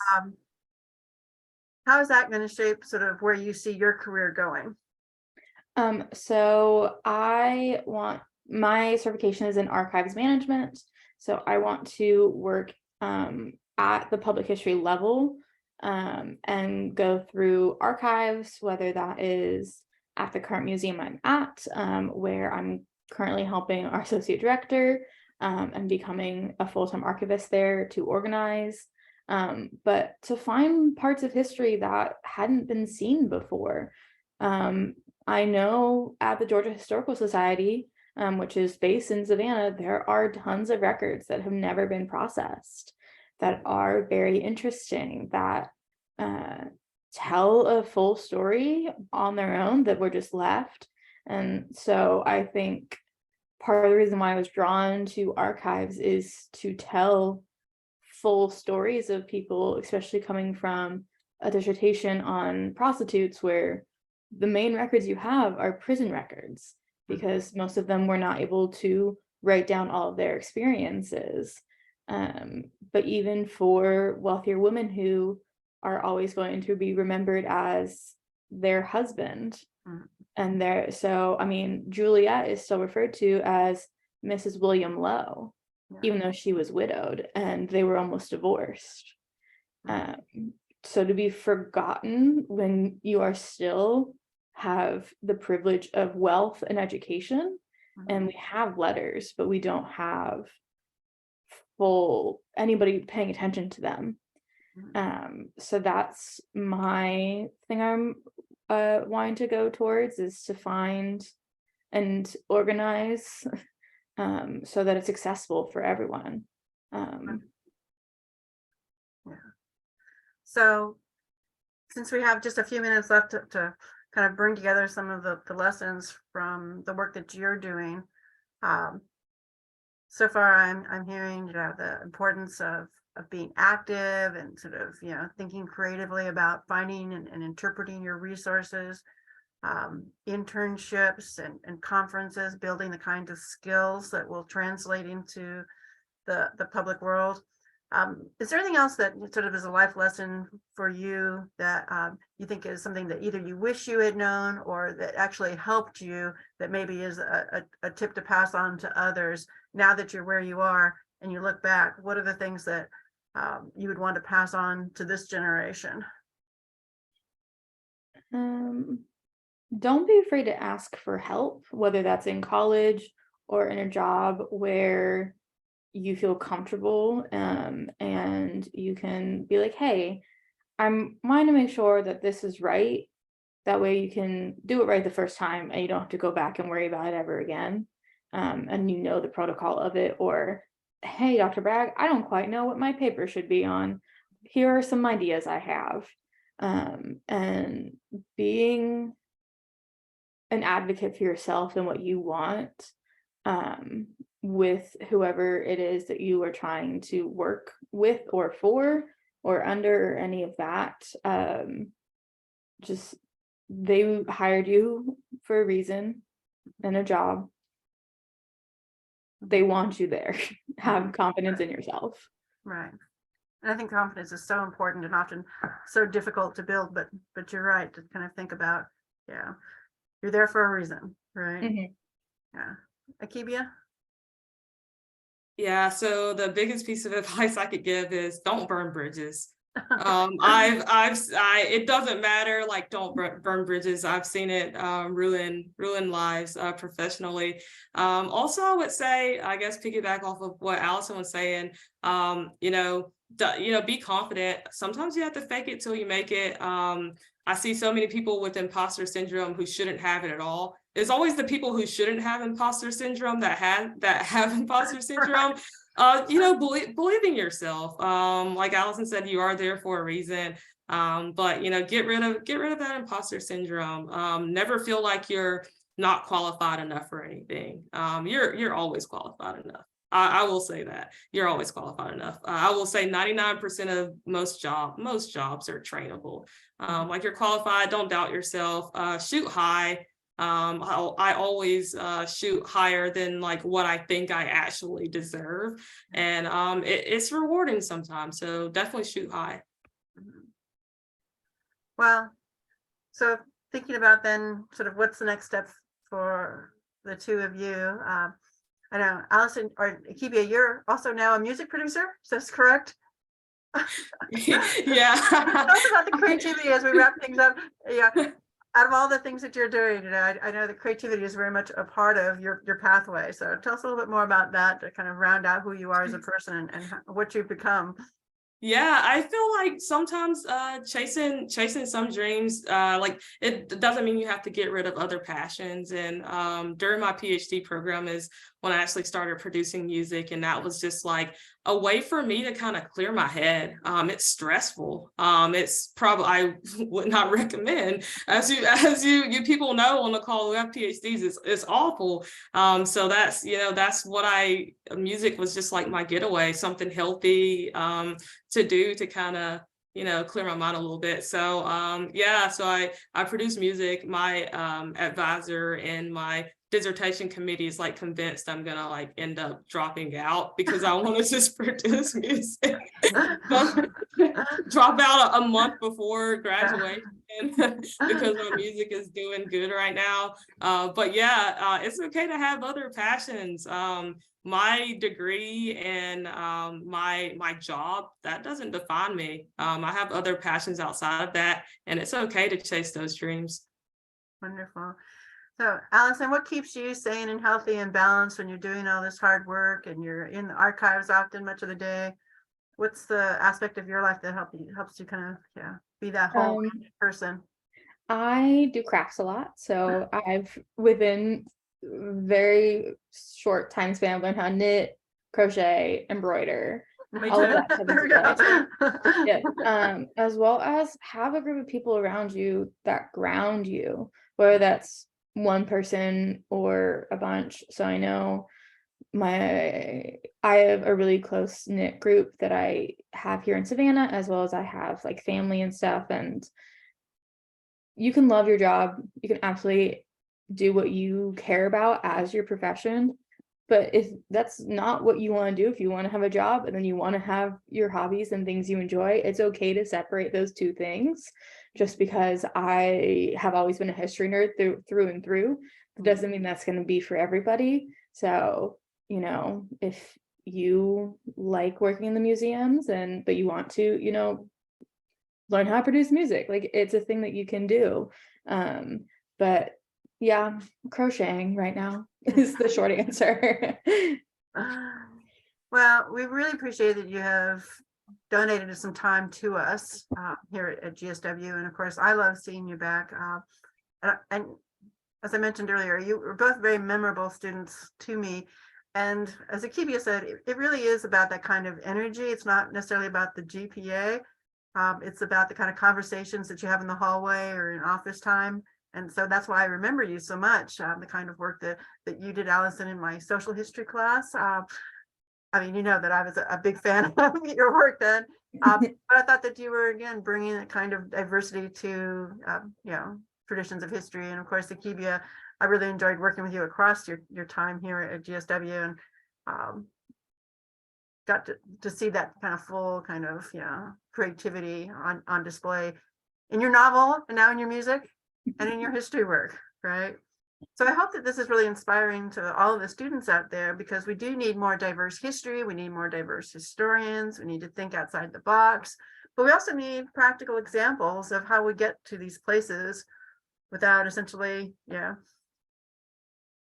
How is that going to shape sort of where you see your career going?
So my certification is in archives management. So I want to work at the public history level and go through archives, whether that is at the current museum I'm at, where I'm currently helping our associate director and becoming a full-time archivist there to organize. But to find parts of history that hadn't been seen before. I know at the Georgia Historical Society, which is based in Savannah, there are tons of records that have never been processed that are very interesting, that tell a full story on their own that were just left. And so I think part of the reason why I was drawn to archives is to tell full stories of people, especially coming from a dissertation on prostitutes, where the main records you have are prison records, because most of them were not able to write down all of their experiences. But even for wealthier women who are always going to be remembered as their husband, and so I mean, Juliette is still referred to as Mrs. William Low, even though she was widowed and they were almost divorced. So to be forgotten when you are still have the privilege of wealth and education, and we have letters, but we don't have anybody paying attention to them. So that's my thing I'm wanting to go towards, is to find and organize so that it's accessible for everyone.
So since we have just a few minutes left to kind of bring together some of the lessons from the work that you're doing, so far I'm hearing, the importance of being active and sort of, thinking creatively about finding and interpreting your resources, internships and conferences, building the kind of skills that will translate into the public world. Is there anything else that sort of is a life lesson for you that you think is something that either you wish you had known or that actually helped you, that maybe is a tip to pass on to others now that you're where you are and you look back? What are the things that you would want to pass on to this generation?
Don't be afraid to ask for help, whether that's in college or in a job where you feel comfortable, and you can be like, hey, I'm wanting to make sure that this is right. That way you can do it right the first time and you don't have to go back and worry about it ever again. And you know the protocol of it. Or, hey, Dr. Bragg, I don't quite know what my paper should be on. Here are some ideas I have. And being an advocate for yourself and what you want, with whoever it is that you are trying to work with or for or under, or any of that. Just, they hired you for a reason and a job. They want you there. Have confidence in yourself.
Right. And I think confidence is so important and often so difficult to build, but you're right to kind of think about, you're there for a reason, right? Yeah. Akiebia?
Yeah, so the biggest piece of advice I could give is don't burn bridges. It doesn't matter, like, don't burn bridges. I've seen it ruin lives professionally. Also, I would say, I guess, piggyback off of what Alison was saying, be confident. Sometimes you have to fake it till you make it. I see so many people with imposter syndrome who shouldn't have it at all. It's always the people who shouldn't have imposter syndrome that have imposter syndrome. Believe in yourself. Like Alison said, you are there for a reason. But get rid of that imposter syndrome. Never feel like you're not qualified enough for anything. You're always qualified enough. I will say that you're always qualified enough. I will say 99% of most jobs are trainable. Like, you're qualified. Don't doubt yourself. Shoot high. I always shoot higher than like what I think I actually deserve, and it's rewarding sometimes. So definitely shoot high.
Well, so thinking about then sort of what's the next step for the two of you. I know Alison or Akiebia, you're also now a music producer. Is this correct?
Yeah.
Talk about the creativity as we wrap things up. Yeah. Out of all the things that you're doing, I know that creativity is very much a part of your pathway. So tell us a little bit more about that to kind of round out who you are as a person and what you've become.
Yeah, I feel like sometimes chasing some dreams, like, it doesn't mean you have to get rid of other passions. And during my PhD program is when I actually started producing music, and that was just like a way for me to kind of clear my head. It's stressful. It's probably, I would not recommend, as you people know on the call who have PhDs, it's awful. So that's, that's what music was just like my getaway, something healthy to do to kind of, clear my mind a little bit. So so I produce music. My advisor and my dissertation committee is like convinced I'm gonna like end up dropping out because I want to just produce music. Drop out a month before graduation because my music is doing good right now. But yeah, it's okay to have other passions. My degree and my job, that doesn't define me. I have other passions outside of that, and it's okay to chase those dreams.
Wonderful. So, Alison, what keeps you sane and healthy and balanced when you're doing all this hard work and you're in the archives often much of the day? What's the aspect of your life that helps you kind of be that whole person?
I do crafts a lot, so I've within very short time span learned how to knit, crochet, embroider, all of that type of stuff. Yeah. As well as have a group of people around you that ground you, whether that's one person or a bunch. So I know I have a really close knit group that I have here in Savannah, as well as I have like family and stuff. And you can love your job, you can absolutely do what you care about as your profession. But if that's not what you want to do, if you want to have a job and then you want to have your hobbies and things you enjoy, it's okay to separate those two things. Just because I have always been a history nerd through and through, it doesn't mean that's going to be for everybody. So, if you like working in the museums but you want to, learn how to produce music, like it's a thing that you can do. But yeah, crocheting right now is the short answer.
Well, we really appreciate that you have donated some time to us here at GSW. And of course, I love seeing you back. And as I mentioned earlier, you were both very memorable students to me. And as Akiebia said, it really is about that kind of energy. It's not necessarily about the GPA. It's about the kind of conversations that you have in the hallway or in office time. And so that's why I remember you so much, the kind of work that you did, Alison, in my social history class. I mean, that I was a big fan of your work then, but I thought that you were, again, bringing a kind of diversity to, traditions of history. And of course, Akiebia, I really enjoyed working with you across your time here at GSW, and got to see that kind of full kind of, creativity on display in your novel and now in your music and in your history work, right? So I hope that this is really inspiring to all of the students out there, because we do need more diverse history. We need more diverse historians. We need to think outside the box, but we also need practical examples of how we get to these places without essentially,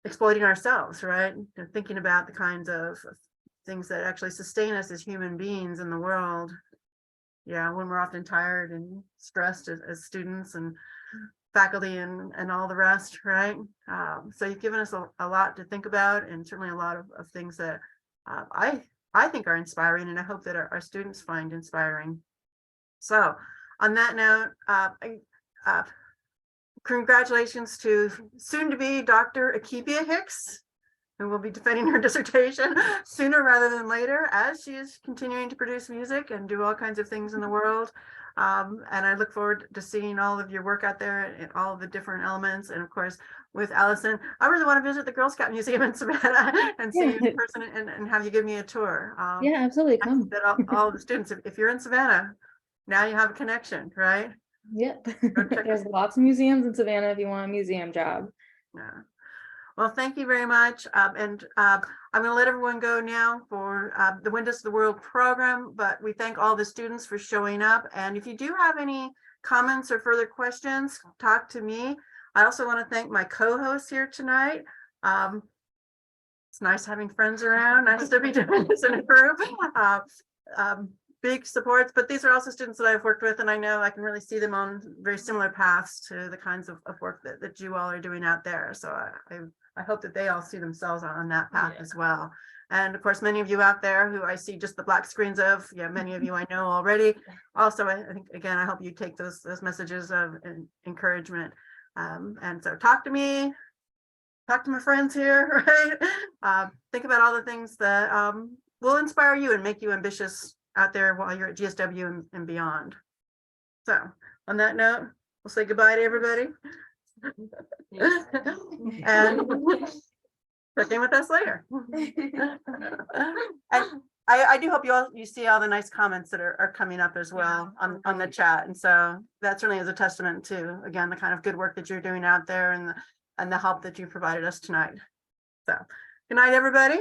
exploiting ourselves, right? And thinking about the kinds of things that actually sustain us as human beings in the world. When we're often tired and stressed as students and faculty and all the rest, right? So you've given us a lot to think about, and certainly a lot of things that I think are inspiring, and I hope that our students find inspiring. So on that note, congratulations to soon-to-be Dr. Akiebia Hicks, who will be defending her dissertation sooner rather than later, as she is continuing to produce music and do all kinds of things in the world. And I look forward to seeing all of your work out there and all of the different elements. And of course, with Alison, I really want to visit the Girl Scout Museum in Savannah and see you in person and have you give me a tour.
Yeah, absolutely. Come.
That all the students, if you're in Savannah, now you have a connection, right?
Yep. There's lots of museums in Savannah if you want a museum job.
Yeah. Well, thank you very much. And I'm going to let everyone go now for the Windows to the World program, but we thank all the students for showing up. And if you do have any comments or further questions, talk to me. I also want to thank my co-hosts here tonight. It's nice having friends around. Nice to be doing this in a group. Big supports, but these are also students that I've worked with, and I know I can really see them on very similar paths to the kinds of work that you all are doing out there. So I hope that they all see themselves on that path as well. And of course, many of you out there who I see just the black screens of, yeah, many of you I know already. Also, I think, again, I hope you take those messages of encouragement. And so talk to me, talk to my friends here, right? Think about all the things that will inspire you and make you ambitious out there while you're at GSW and beyond. So on that note, we'll say goodbye to everybody. And check in with us later. And I do hope you see all the nice comments that are coming up as well on the chat. And so that certainly is a testament to, again, the kind of good work that you're doing out there and the help that you provided us tonight. So good night, everybody.